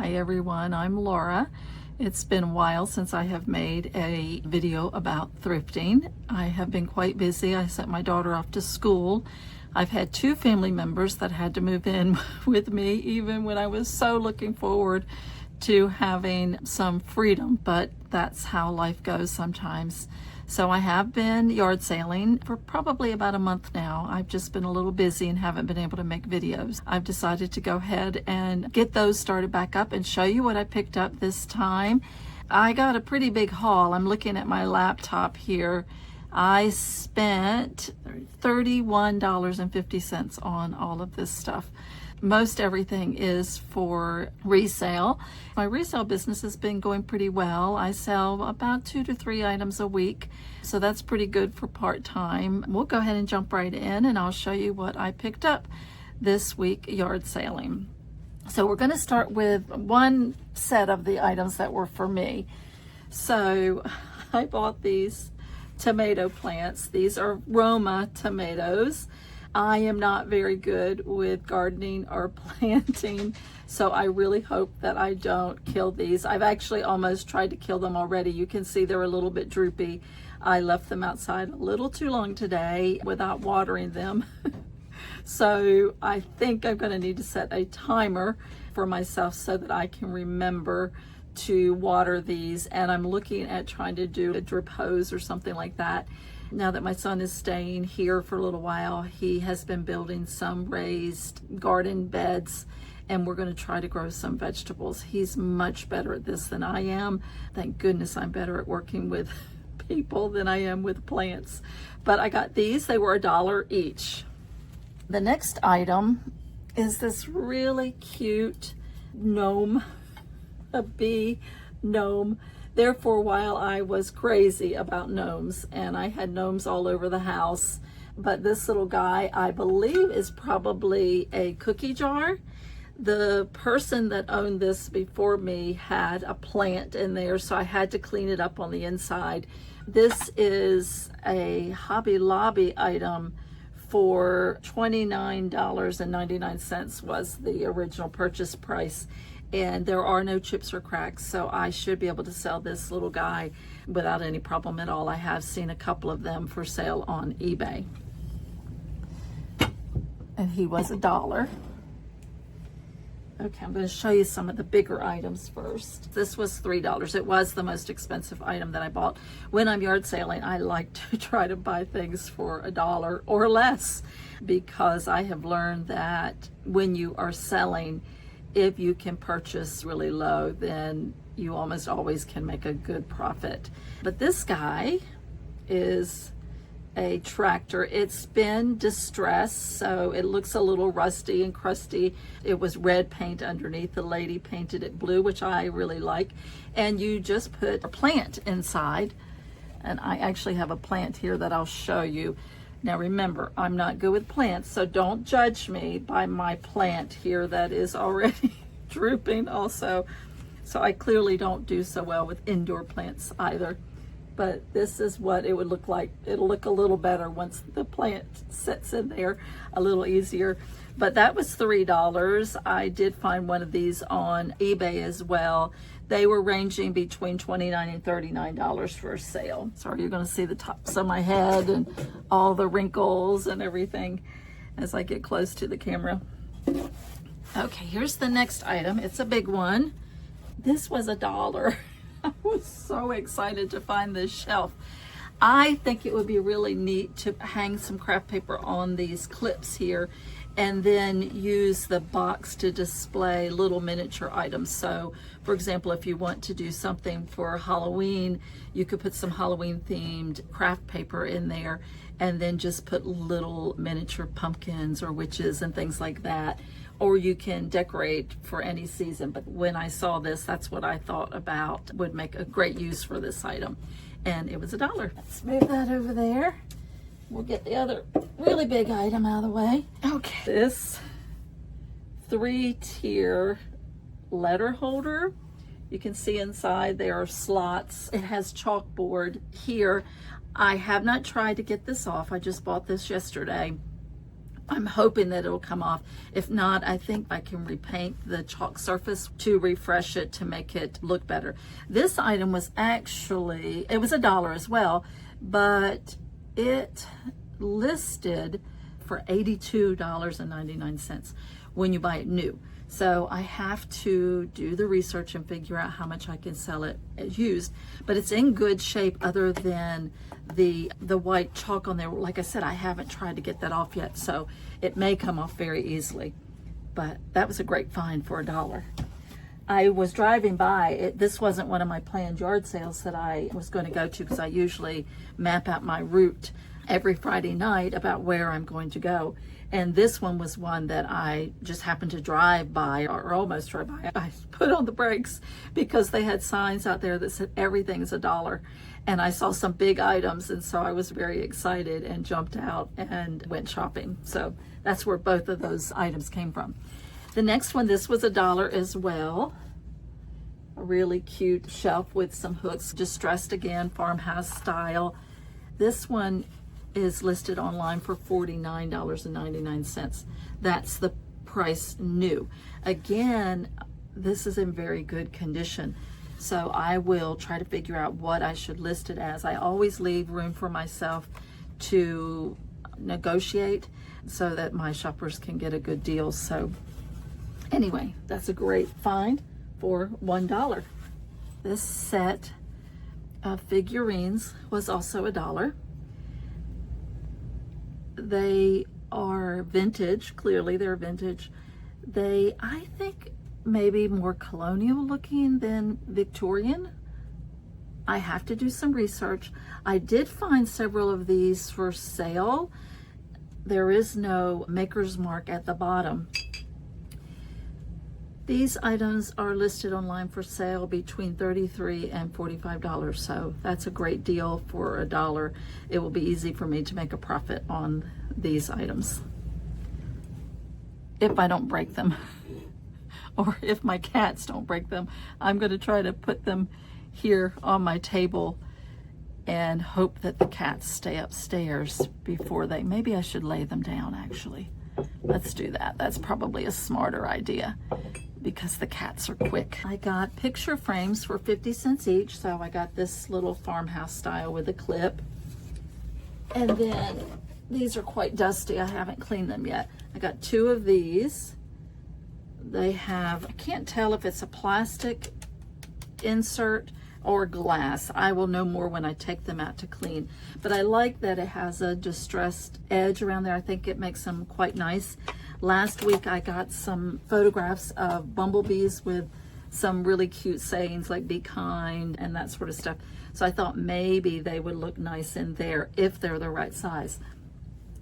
Hi everyone, I'm Laura. It's been a while since I have made a video about thrifting. I have been quite busy. I sent my daughter off to school. I've had two family members that had to move in with me even when I was so looking forward to having some freedom, but that's how life goes sometimes. So I have been yard sailing for probably about a month now. I've just been a little busy and haven't been able to make videos. I've decided to go ahead and get those started back up and show you what I picked up this time. I got a pretty big haul. I'm looking at my laptop here. I spent $31.50 on all of this stuff. Most everything is for resale. My resale business has been going pretty well. I sell about 2 to 3 items a week, so that's pretty good for part-time. We'll go ahead and jump right in and I'll show you what I picked up this week yard sailing. So we're going to start with one set of the items that were for me. So I bought these tomato plants. These are Roma tomatoes. I am not very good with gardening or planting, so I really hope that I don't kill these. I've actually almost tried to kill them already. You can see they're a little bit droopy. I left them outside a little too long today without watering them. So I think I'm going to need to set a timer for myself so that I can remember to water these, and I'm looking at trying to do a drip hose or something like that. Now that my son is staying here for a little while, he has been building some raised garden beds, and we're going to try to grow some vegetables. He's much better at this than I am. Thank goodness I'm better at working with people than I am with plants. But I got these. They were $1 each. The next item is this really cute gnome, a bee gnome. There for a while I was crazy about gnomes, and I had gnomes all over the house, but this little guy I believe is probably a cookie jar. The person that owned this before me had a plant in there, so I had to clean it up on the inside. This is a Hobby Lobby item for $29.99 was the original purchase price. And there are no chips or cracks, so I should be able to sell this little guy without any problem at all. I have seen a couple of them for sale on eBay. And he was $1. Okay, I'm going to show you some of the bigger items first. This was $3. It was the most expensive item that I bought. When I'm yard sailing, I like to try to buy things for $1 or less, because I have learned that when you are selling, if you can purchase really low, then you almost always can make a good profit. But this guy is a tractor. It's been distressed, so it looks a little rusty and crusty. It was red paint underneath. The lady painted it blue, which I really like. And you just put a plant inside. And I actually have a plant here that I'll show you. Now remember, I'm not good with plants, so don't judge me by my plant here that is already drooping also. So I clearly don't do so well with indoor plants either. But this is what it would look like. It'll look a little better once the plant sits in there, a little easier. But that was $3. I did find one of these on eBay as well. They were ranging between $29 and $39 for a sale. Sorry, you're going to see the tops of my head and all the wrinkles and everything as I get close to the camera. Okay, here's the next item. It's a big one. This was $1. I was so excited to find this shelf. I think it would be really neat to hang some craft paper on these clips here and then use the box to display little miniature items. So for example, if you want to do something for Halloween, you could put some Halloween themed craft paper in there and then just put little miniature pumpkins or witches and things like that. Or you can decorate for any season. But when I saw this, that's what I thought about would make a great use for this item. And it was $1. Let's move that over there. We'll get the other really big item out of the way. Okay, this 3-tier letter holder. You can see inside there are slots. It has chalkboard here. I have not tried to get this off. I just bought this yesterday. I'm hoping that it'll come off. If not, I think I can repaint the chalk surface to refresh it to make it look better. This item was actually, it was $1 as well, but it listed for $82.99 when you buy it new. So I have to do the research and figure out how much I can sell it as used, but it's in good shape other than the white chalk on there. Like I said, I haven't tried to get that off yet, so it may come off very easily, but that was a great find for $1. I was driving by it. This wasn't one of my planned yard sales that I was going to go to, because I usually map out my route every Friday night about where I'm going to go. And this one was one that I just happened to drive by, or almost drive by. I put on the brakes because they had signs out there that said everything is $1. And I saw some big items, and so I was very excited and jumped out and went shopping. So that's where both of those items came from. The next one, this was $1 as well. A really cute shelf with some hooks, distressed again, farmhouse style. This one is listed online for $49.99. That's the price new. Again, this is in very good condition. So I will try to figure out what I should list it as. I always leave room for myself to negotiate so that my shoppers can get a good deal. So anyway, that's a great find for $1. This set of figurines was also $1. They are vintage. Clearly they're vintage. They, I think, maybe more colonial looking than Victorian. I have to do some research. I did find several of these for sale. There is no maker's mark at the bottom. These items are listed online for sale between $33 and $45, so that's a great deal for $1. It will be easy for me to make a profit on these items, if I don't break them, or if my cats don't break them. I'm going to try to put them here on my table and hope that the cats stay upstairs before they, maybe I should lay them down actually. Let's do that. That's probably a smarter idea, because the cats are quick. I got picture frames for 50 cents each. So I got this little farmhouse style with a clip. And then these are quite dusty. I haven't cleaned them yet. I got 2 of these. They have, I can't tell if it's a plastic insert or glass. I will know more when I take them out to clean. But I like that it has a distressed edge around there. I think it makes them quite nice. Last week I got some photographs of bumblebees with some really cute sayings like be kind and that sort of stuff. So I thought maybe they would look nice in there if they're the right size.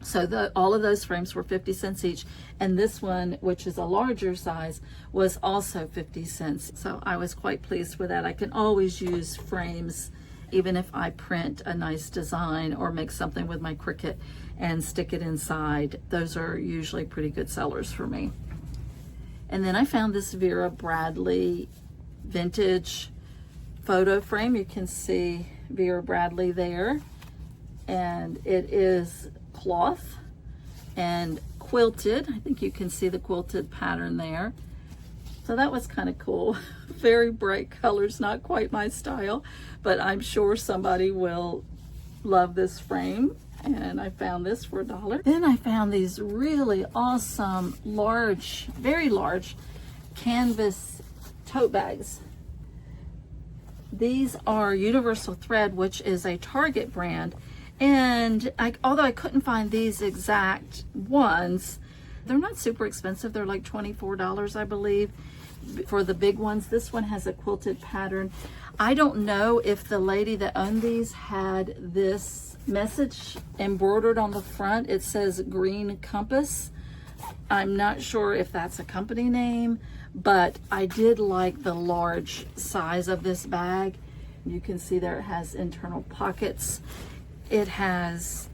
So all of those frames were 50 cents each. And this one, which is a larger size, was also 50 cents. So I was quite pleased with that. I can always use frames, even if I print a nice design or make something with my Cricut and stick it inside. Those are usually pretty good sellers for me. And then I found this Vera Bradley vintage photo frame. You can see Vera Bradley there. And it is cloth and quilted. I think you can see the quilted pattern there. So that was kind of cool. Very bright colors, not quite my style, but I'm sure somebody will love this frame. And I found this for $1. Then I found these really awesome, large, very large canvas tote bags. These are Universal Thread, which is a Target brand. And although I couldn't find these exact ones, they're not super expensive. They're like $24, I believe, for the big ones. This one has a quilted pattern. I don't know if the lady that owned these had this message embroidered on the front. It says Green Compass. I'm not sure if that's a company name, but I did like the large size of this bag. You can see there it has internal pockets. It has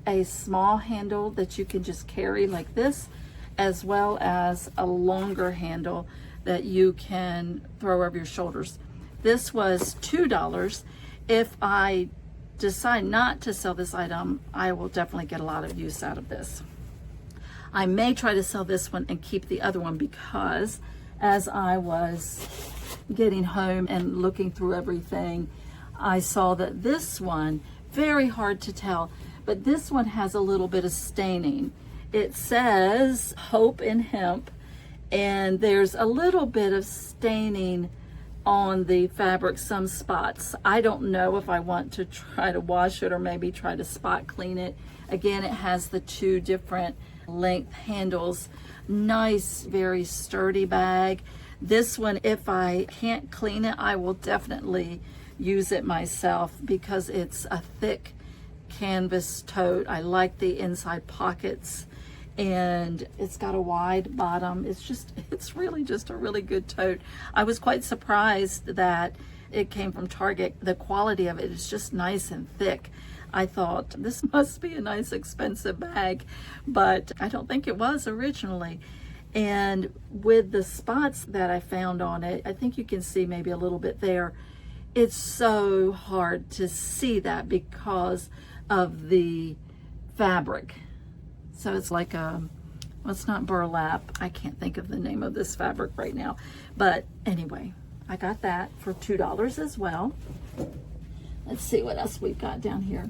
a small handle that you can just carry like this, as well as a longer handle that you can throw over your shoulders. This was $2. If I decide not to sell this item, I will definitely get a lot of use out of this. I may try to sell this one and keep the other one, because as I was getting home and looking through everything, I saw that this one, very hard to tell, but this one has a little bit of staining. It says Hope in Hemp, and there's a little bit of staining on the fabric, some spots. I don't know if I want to try to wash it or maybe try to spot clean it. Again, it has the 2 different length handles. Nice, very sturdy bag. This one, if I can't clean it, I will definitely use it myself, because it's a thick canvas tote. I like the inside pockets, and it's got a wide bottom. It's really just a really good tote. I was quite surprised that it came from Target. The quality of it is just nice and thick. I thought this must be a nice expensive bag, but I don't think it was originally. And with the spots that I found on it, I think you can see maybe a little bit there. It's so hard to see that because of the fabric. So it's like well, it's not burlap. I can't think of the name of this fabric right now. But anyway, I got that for $2 as well. Let's see what else we've got down here.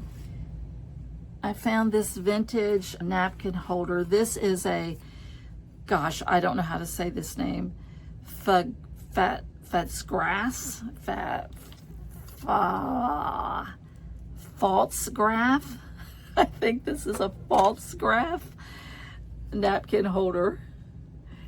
I found this vintage napkin holder. This is a, gosh, I don't know how to say this name. False graph. I think this is a false graph napkin holder.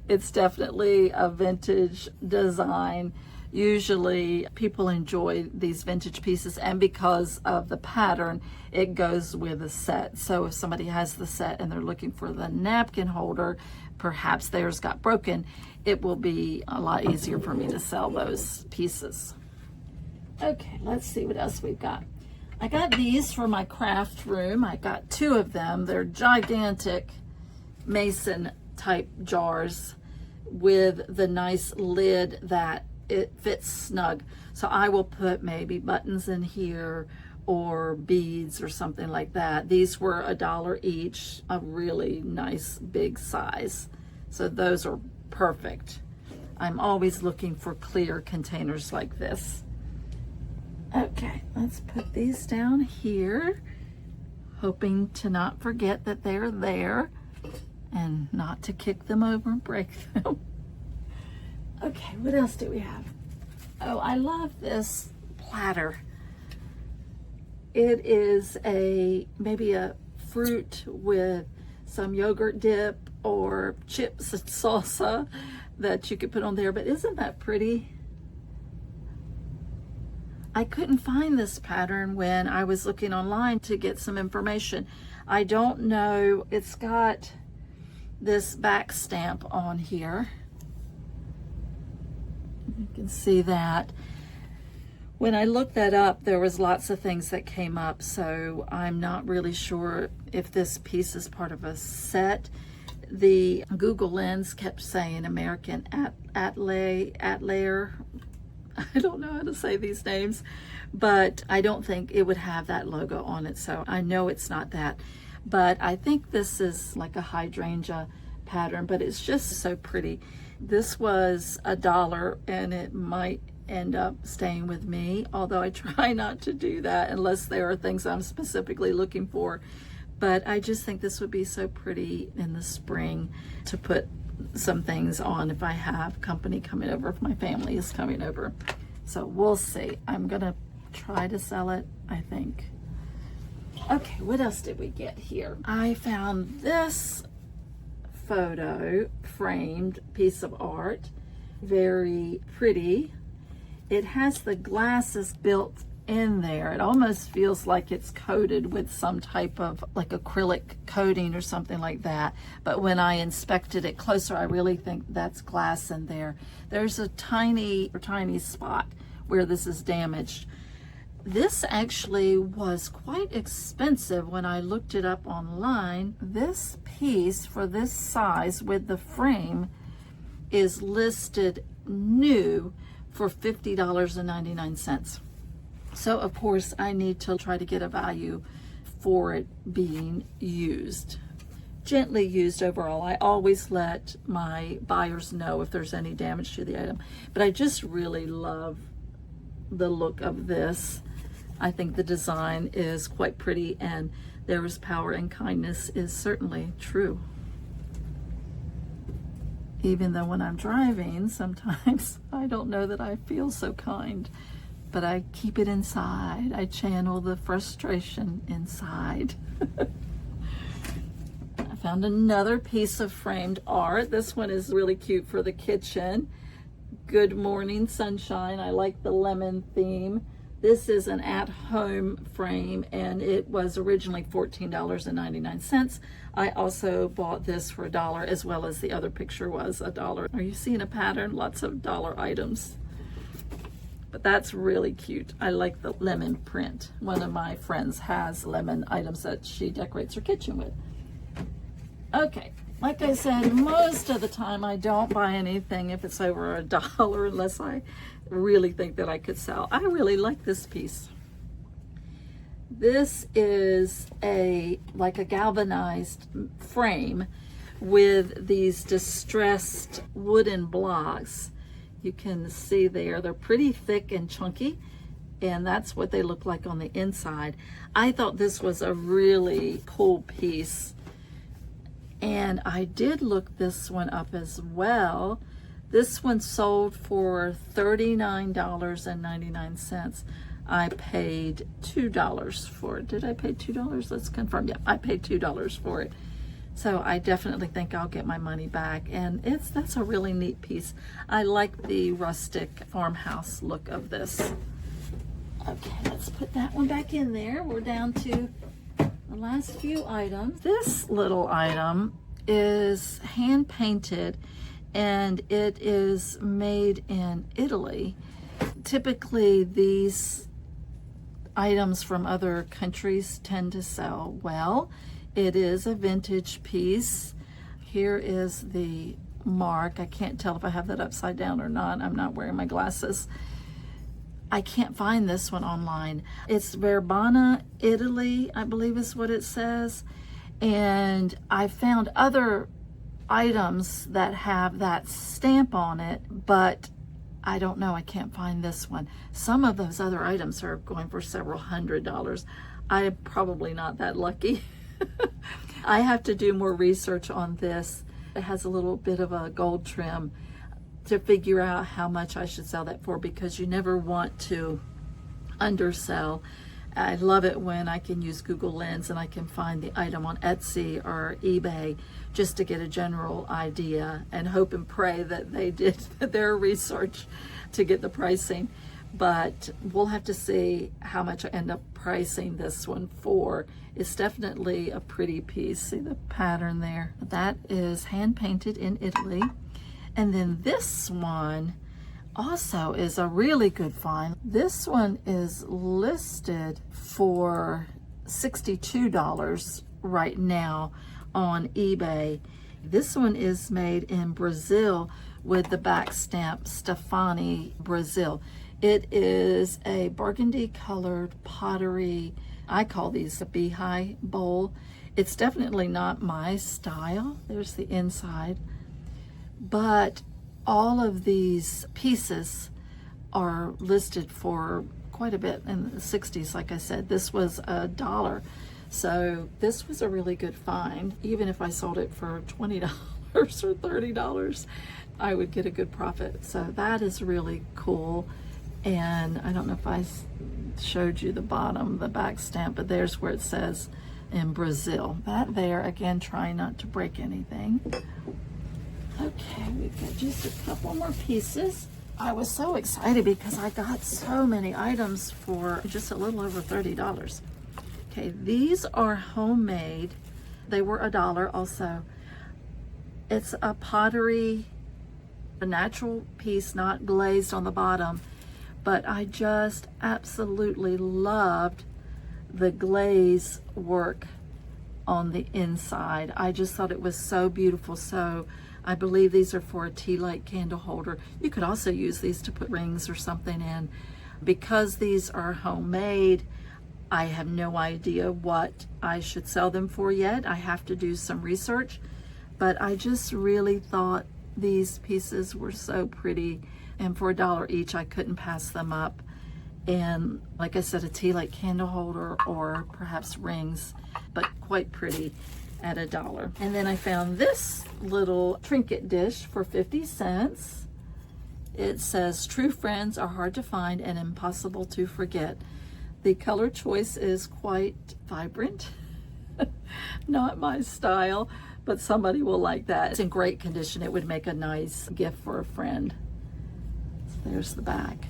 It's definitely a vintage design. Usually people enjoy these vintage pieces, and because of the pattern, it goes with a set. So if somebody has the set and they're looking for the napkin holder, perhaps theirs got broken, it will be a lot easier for me to sell those pieces. Okay, let's see what else we've got. I got these for my craft room. I got 2 of them. They're gigantic mason type jars with the nice lid that it fits snug. So I will put maybe buttons in here or beads or something like that. These were $1 each, a really nice big size. So those are perfect. I'm always looking for clear containers like this. Okay, let's put these down here, hoping to not forget that they're there and not to kick them over and break them. Okay, what else do we have? Oh, I love this platter. It is maybe a fruit with some yogurt dip or chips and salsa that you could put on there, but isn't that pretty? I couldn't find this pattern when I was looking online to get some information. I don't know, it's got this back stamp on here. You can see that. When I looked that up, there was lots of things that came up, so I'm not really sure if this piece is part of a set. The Google Lens kept saying American Atlayer. I don't know how to say these names, but I don't think it would have that logo on it, so I know it's not that. But I think this is like a hydrangea pattern, but it's just so pretty. This was $1, and it might end up staying with me, although I try not to do that unless there are things I'm specifically looking for. But I just think this would be so pretty in the spring to put some things on if I have company coming over, if my family is coming over. So we'll see. I'm gonna try to sell it, I think. Okay, what else did we get here? I found this photo framed piece of art. Very pretty. It has the glasses built in there. It almost feels like it's coated with some type of like acrylic coating or something like that. But when I inspected it closer, I really think that's glass in there. There's a tiny spot where this is damaged. This actually was quite expensive when I looked it up online. This piece for this size with the frame is listed new for $50.99. So of course I need to try to get a value for it being used. gently used overall. I always let my buyers know if there's any damage to the item, but I just really love the look of this. I think the design is quite pretty, and there is power and kindness is certainly true. Even though when I'm driving, sometimes I don't know that I feel so kind, but I keep it inside. I channel the frustration inside. I found another piece of framed art. This one is really cute for the kitchen. Good morning, sunshine. I like the lemon theme. This is an at-home frame, and it was originally $14.99. I also bought this for $1, as well as the other picture was $1. Are you seeing a pattern? Lots of dollar items. But that's really cute. I like the lemon print. One of my friends has lemon items that she decorates her kitchen with. Okay, like I said, most of the time I don't buy anything if it's over $1 unless I really think that I could sell. I really like this piece. This is like a galvanized frame with these distressed wooden blocks. You can see there, they're pretty thick and chunky, and that's what they look like on the inside. I thought this was a really cool piece, and I did look this one up as well. This one sold for $39.99. I paid $2 for it. Did I pay $2? Let's confirm. Yeah, I paid $2 for it. So I definitely think I'll get my money back. And that's a really neat piece. I like the rustic farmhouse look of this. Okay, let's put that one back in there. We're down to the last few items. This little item is hand painted, and it is made in Italy. Typically, these items from other countries tend to sell well. It is a vintage piece. Here is the mark. I can't tell if I have that upside down or not. I'm not wearing my glasses. I can't find this one online. It's Verbana, Italy, I believe is what it says. And I found other items that have that stamp on it, but I don't know, I can't find this one. Some of those other items are going for several $100s. I'm probably not that lucky. I have to do more research on this. It has a little bit of a gold trim to figure out how much I should sell that for, because you never want to undersell. I love it when I can use Google Lens and I can find the item on Etsy or eBay just to get a general idea, and hope and pray that they did their research to get the pricing. But we'll have to see how much I end up pricing this one for. It's definitely a pretty piece. See the pattern there? That is hand painted in Italy. And then this one also is a really good find. This one is listed for $62 right now on eBay. This one is made in Brazil with the back stamp Stefani Brazil. It is a burgundy colored pottery. I call these a beehive bowl. It's definitely not my style. There's the inside. But all of these pieces are listed for quite a bit in the 60s. Like I said, this was $1. So this was a really good find. Even if I sold it for $20 or $30, I would get a good profit. So that is really cool. And I don't know if I showed you the bottom, the back stamp, but there's where it says in Brazil. That there, again, trying not to break anything. Okay, we've got just a couple more pieces. I was so excited because I got so many items for just a little over $30. Okay, these are homemade. They were $1 also. It's a pottery, a natural piece, not glazed on the bottom, but I just absolutely loved the glaze work on the inside. I just thought it was so beautiful. So I believe these are for a tea light candle holder. You could also use these to put rings or something in. Because these are homemade, I have no idea what I should sell them for yet. I have to do some research, but I just really thought these pieces were so pretty, and for $1 each, I couldn't pass them up. And like I said, a tea light candle holder or perhaps rings, but quite pretty at $1. And then I found this little trinket dish for 50 cents. It says, "True friends are hard to find and impossible to forget." The color choice is quite vibrant. Not my style, but somebody will like that. It's in great condition. It would make a nice gift for a friend. So there's the back.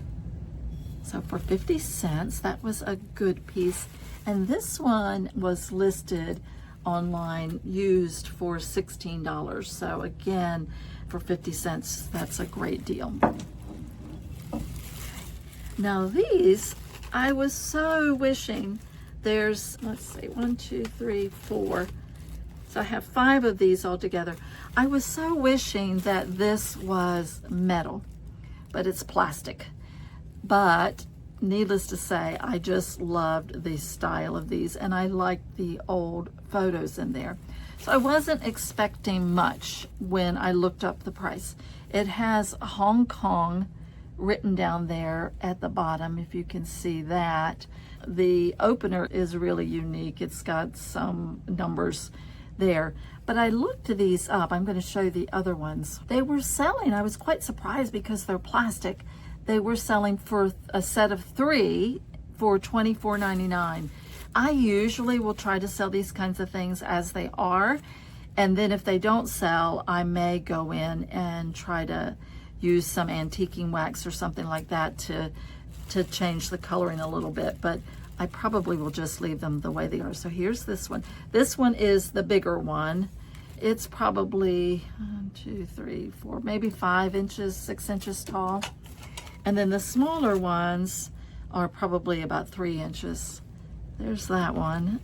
So for 50 cents, that was a good piece. And this one was listed online used for $16. So again, for 50 cents, that's a great deal. Now these, I was so wishing, there's, let's see, 1, 2, 3, 4. So I have 5 of these all together. I was so wishing that this was metal, but it's plastic. But needless to say, I just loved the style of these, and I liked the old photos in there. So I wasn't expecting much when I looked up the price. It has Hong Kong written down there at the bottom, if you can see that. The opener is really unique. It's got some numbers there. But I looked these up. I'm going to show you the other ones. They were selling. I was quite surprised because they're plastic. They were selling for a set of 3 for $24.99. I usually will try to sell these kinds of things as they are. And then if they don't sell, I may go in and try to use some antiquing wax or something like that to change the coloring a little bit. But I probably will just leave them the way they are. So here's this one. This one is the bigger one. It's probably 1, 2, 3, 4, maybe 5 inches, 6 inches tall. And then the smaller ones are probably about 3 inches. There's that one.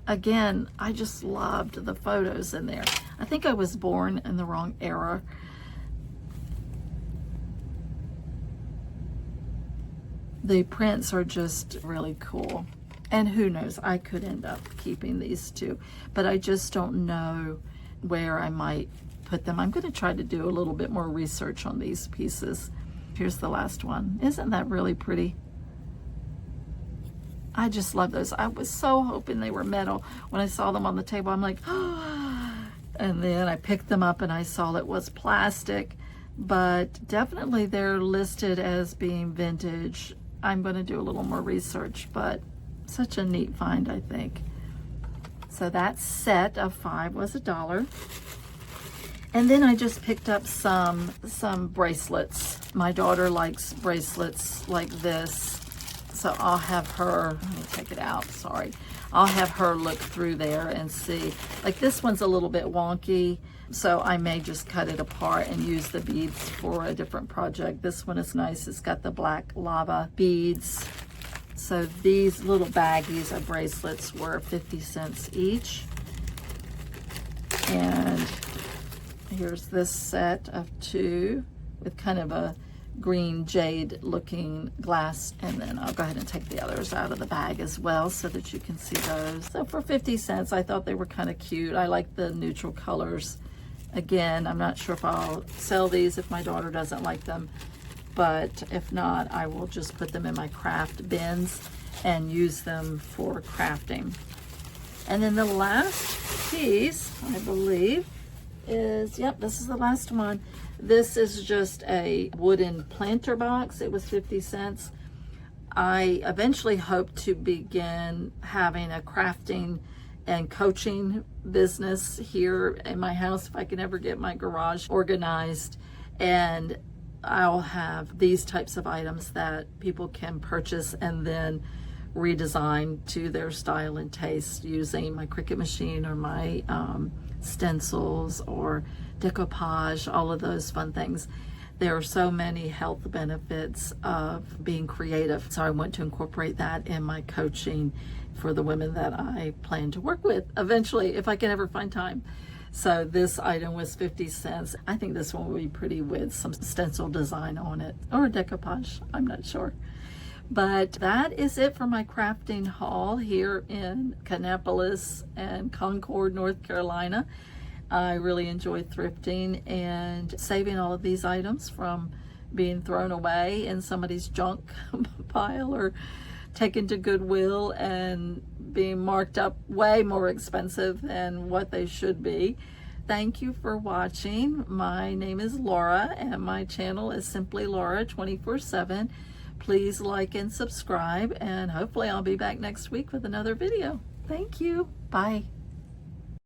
Again, I just loved the photos in there. I think I was born in the wrong era. The prints are just really cool. And who knows, I could end up keeping these too, but I just don't know where I might put them. I'm going to try to do a little bit more research on these pieces. Here's the last one. Isn't that really pretty? I just love those. I was so hoping they were metal. When I saw them on the table, I'm like, oh. And then I picked them up and I saw it was plastic, but definitely they're listed as being vintage. I'm going to do a little more research, but such a neat find, I think. So that set of 5 was $1. And then I just picked up some bracelets. My daughter likes bracelets like this. So I'll have her, let me take it out, sorry. I'll have her look through there and see. Like this one's a little bit wonky, so I may just cut it apart and use the beads for a different project. This one is nice. It's got the black lava beads. So these little baggies of bracelets were 50 cents each. And here's this set of 2 with kind of a green jade looking glass, and then I'll go ahead and take the others out of the bag as well so that you can see those. So for 50 cents, I thought they were kind of cute. I like the neutral colors. Again, I'm not sure if I'll sell these if my daughter doesn't like them, but if not, I will just put them in my craft bins and use them for crafting. And then the last piece, I believe, is, yep, this is the last one. This is just a wooden planter box. It was 50 cents. I eventually hope to begin having a crafting and coaching business here in my house if I can ever get my garage organized. And I'll have these types of items that people can purchase and then redesign to their style and taste using my Cricut machine or my stencils or decoupage, all of those fun things. There are so many health benefits of being creative, so I want to incorporate that in my coaching for the women that I plan to work with eventually, if I can ever find time. So this item was 50 cents. I think this one will be pretty with some stencil design on it, or decoupage, I'm not sure. But that is it for my crafting haul here in Kannapolis and Concord, North Carolina. I really enjoyed thrifting and saving all of these items from being thrown away in somebody's junk pile or taken to Goodwill and being marked up way more expensive than what they should be. Thank you for watching. My name is Laura and my channel is Simply Laura 24/7. Please like and subscribe, and hopefully I'll be back next week with another video. Thank you. Bye.